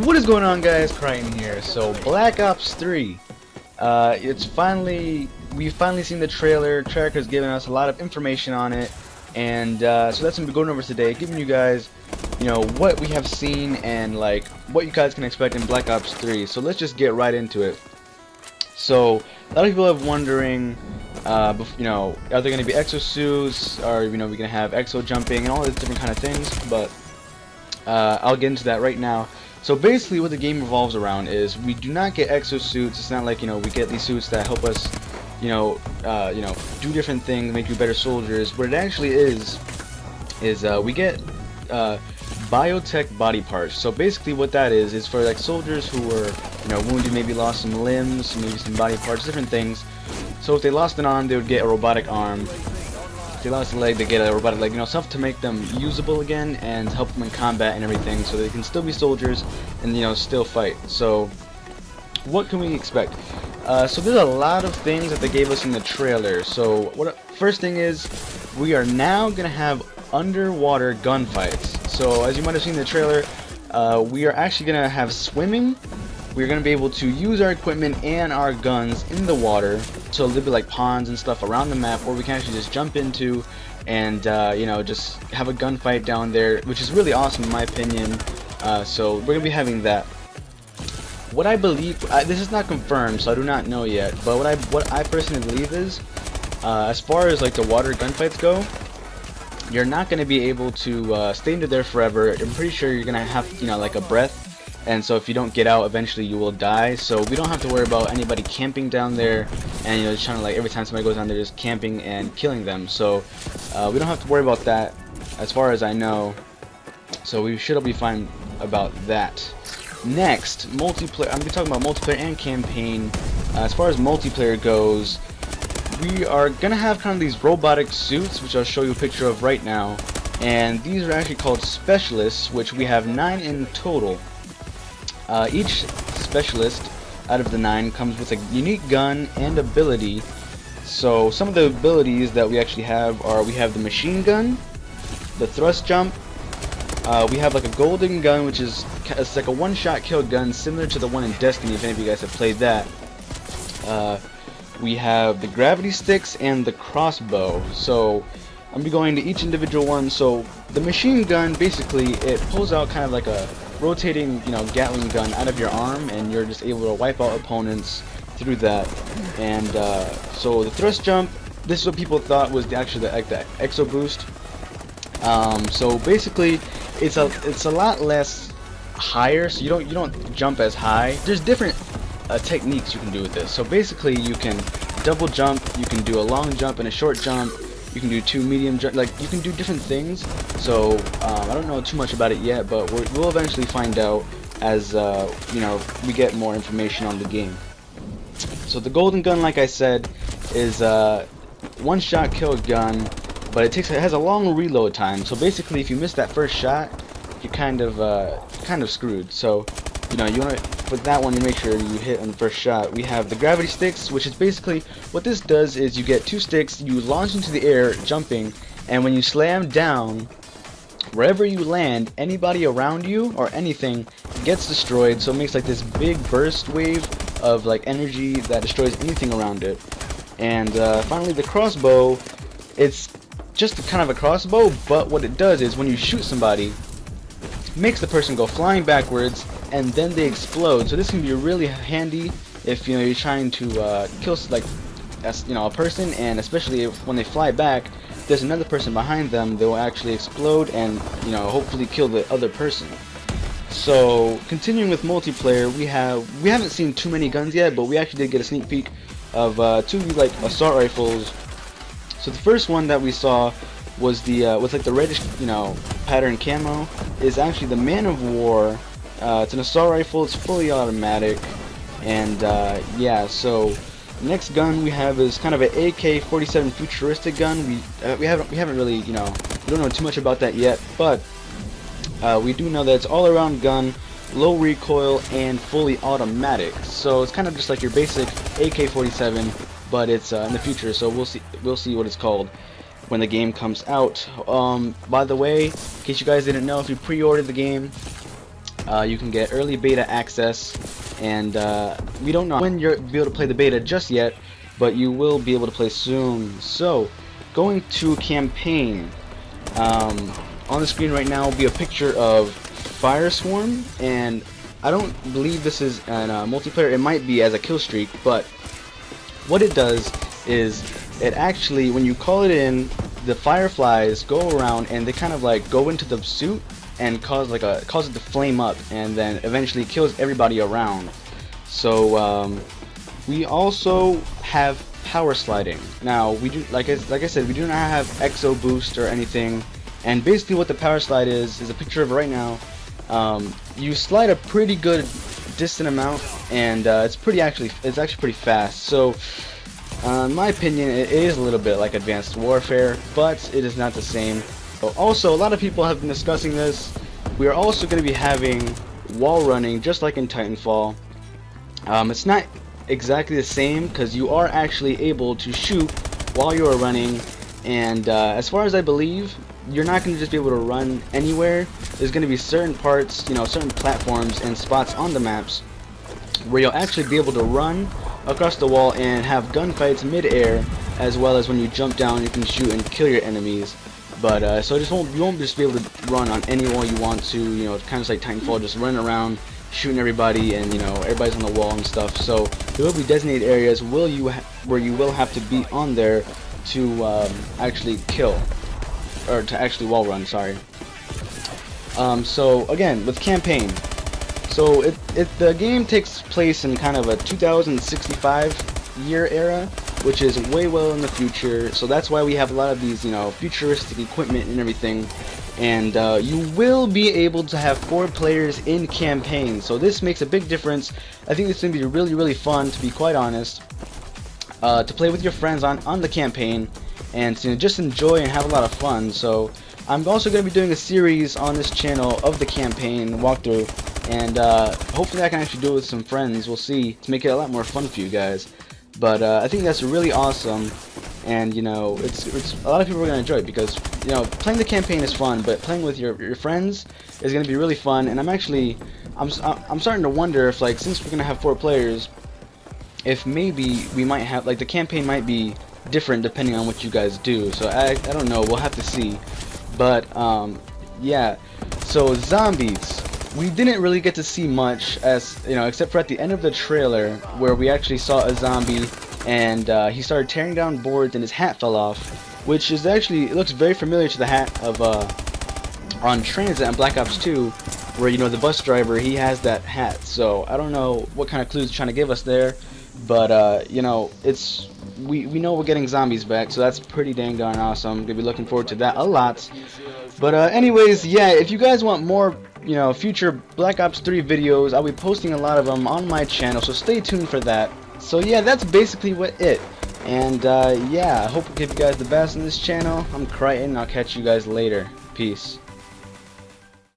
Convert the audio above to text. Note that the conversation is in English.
What is going on, guys? Crichton here. So Black Ops 3, we've finally seen the trailer. Tracker's giving us a lot of information on it, and so that's what I'm going over today, giving you guys, what we have seen and like what you guys can expect in Black Ops 3. So let's just get right into it. So a lot of people are wondering, are there going to be exosuits, or we're going to have exo jumping and all these different kind of things, but I'll get into that right now. So basically what the game revolves around is we do not get exosuits. It's not like, we get these suits that help us, do different things, make you better soldiers. What it actually is we get biotech body parts. So basically what that is for like soldiers who were, wounded, maybe lost some limbs, maybe some body parts, different things. So if they lost an arm, they would get a robotic arm. If they lost a leg, they get a robotic leg, stuff to make them usable again and help them in combat and everything, so they can still be soldiers and still fight. So what can we expect? So there's a lot of things that they gave us in the trailer. So first thing is, we are now gonna have underwater gunfights. So as you might have seen in the trailer, we are actually gonna have swimming. We're going to be able to use our equipment and our guns in the water, so there'll be like ponds and stuff around the map, or we can actually just jump into and just have a gunfight down there, which is really awesome in my opinion. So we're going to be having that. What I believe, this is not confirmed, so I do not know yet, but what I personally believe is, as far as like the water gunfights go, you're not going to be able to stay into there forever. I'm pretty sure you're going to have like a breath. And so if you don't get out, eventually you will die. So we don't have to worry about anybody camping down there and just trying to, like, every time somebody goes down there just camping and killing them. So we don't have to worry about that as far as I know. So we should be fine about that. Next, multiplayer. I'm going to be talking about multiplayer and campaign. As far as multiplayer goes, we are going to have kind of these robotic suits, which I'll show you a picture of right now. And these are actually called specialists, which we have 9 in total. Each specialist out of the 9 comes with a unique gun and ability. So some of the abilities that we actually have are, we have the machine gun, the thrust jump, we have like a golden gun, which is it's like a one-shot kill gun similar to the one in Destiny, if any of you guys have played that. We have the gravity sticks and the crossbow. So I'm going to be going to each individual one. So the machine gun, basically it pulls out kind of like a rotating, Gatling gun out of your arm, and you're just able to wipe out opponents through that. And so the thrust jump, this is what people thought was actually the exo boost. So basically, it's a lot less higher, so you don't jump as high. There's different techniques you can do with this. So basically, you can double jump, you can do a long jump and a short jump. You can do 2 medium jump, like you can do different things. So I don't know too much about it yet, but we'll eventually find out as we get more information on the game. So the golden gun, like I said, is a one-shot kill gun, but it has a long reload time. So basically, if you miss that first shot, you're kind of screwed. So you want to, with that one, you make sure you hit on the first shot. We have the gravity sticks, which is basically what this does is you get 2 sticks, you launch into the air jumping, and when you slam down, wherever you land, anybody around you or anything gets destroyed. So it makes like this big burst wave of like energy that destroys anything around it. And finally, the crossbow, it's just kind of a crossbow, but what it does is when you shoot somebody, it makes the person go flying backwards, and then they explode. So this can be really handy if you're trying to kill like a person, and especially when they fly back, there's another person behind them. They will actually explode and hopefully kill the other person. So continuing with multiplayer, we haven't seen too many guns yet, but we actually did get a sneak peek of 2 like assault rifles. So the first one that we saw was the with like the reddish pattern camo, is actually the Man of War. It's an assault rifle, it's fully automatic, and yeah, so the next gun we have is kind of an AK-47 futuristic gun. We haven't really, we don't know too much about that yet, but we do know that it's all-around gun, low recoil, and fully automatic. So it's kind of just like your basic AK-47, but it's in the future, so we'll see what it's called when the game comes out. By the way, in case you guys didn't know, if you pre-ordered the game, You can get early beta access, and we don't know when you'll be able to play the beta just yet, but you will be able to play soon. So, going to campaign. On the screen right now will be a picture of Fireswarm, and I don't believe this is in multiplayer. It might be as a kill streak, but what it does is it actually, when you call it in, the fireflies go around and they kind of like go into the suit and cause it to flame up, and then eventually kills everybody around. So we also have power sliding. Now we do, like I said, we do not have exo boost or anything. And basically what the power slide is a picture of it right now. You slide a pretty good distant amount, and it's actually pretty fast. So in my opinion, it is a little bit like Advanced Warfare, but it is not the same. Also, a lot of people have been discussing this. We are also going to be having wall running just like in Titanfall. It's not exactly the same because you are actually able to shoot while you are running, and as far as I believe, you're not going to just be able to run anywhere. There's going to be certain parts, certain platforms and spots on the maps where you'll actually be able to run across the wall and have gunfights mid-air, as well as when you jump down you can shoot and kill your enemies. But so you won't just be able to run on any wall you want to, kind of like Titanfall, just run around shooting everybody, and everybody's on the wall and stuff. So there will be designated areas where you will have to be on there to actually kill, or to actually wall run, sorry. So again, with campaign, so the game takes place in kind of a 2065 year era, which is way well in the future. So that's why we have a lot of these futuristic equipment and everything. And you will be able to have 4 players in campaign, so this makes a big difference. I think it's going to be really fun, to be quite honest, to play with your friends on the campaign, and to just enjoy and have a lot of fun. So I'm also going to be doing a series on this channel of the campaign walkthrough, and hopefully I can actually do it with some friends. We'll see, to make it a lot more fun for you guys. But I think that's really awesome, and it's a lot of people are going to enjoy it, because playing the campaign is fun, but playing with your friends is going to be really fun. And I'm starting to wonder if, like, since we're going to have 4 players, if maybe we might have, like, the campaign might be different depending on what you guys do. So I don't know, we'll have to see. But yeah, so zombies, we didn't really get to see much, as except for at the end of the trailer, where we actually saw a zombie and he started tearing down boards and his hat fell off, which is actually, it looks very familiar to the hat of on Transit on Black Ops 2, where the bus driver, he has that hat. So I don't know what kind of clues it's trying to give us there, but we know we're getting zombies back, so that's pretty dang darn awesome. Gonna be looking forward to that a lot. But anyways, yeah, if you guys want more future Black Ops 3 videos, I'll be posting a lot of them on my channel, so stay tuned for that. So yeah, that's basically it. And yeah, I hope I give you guys the best on this channel. I'm Crichton. I'll catch you guys later. Peace.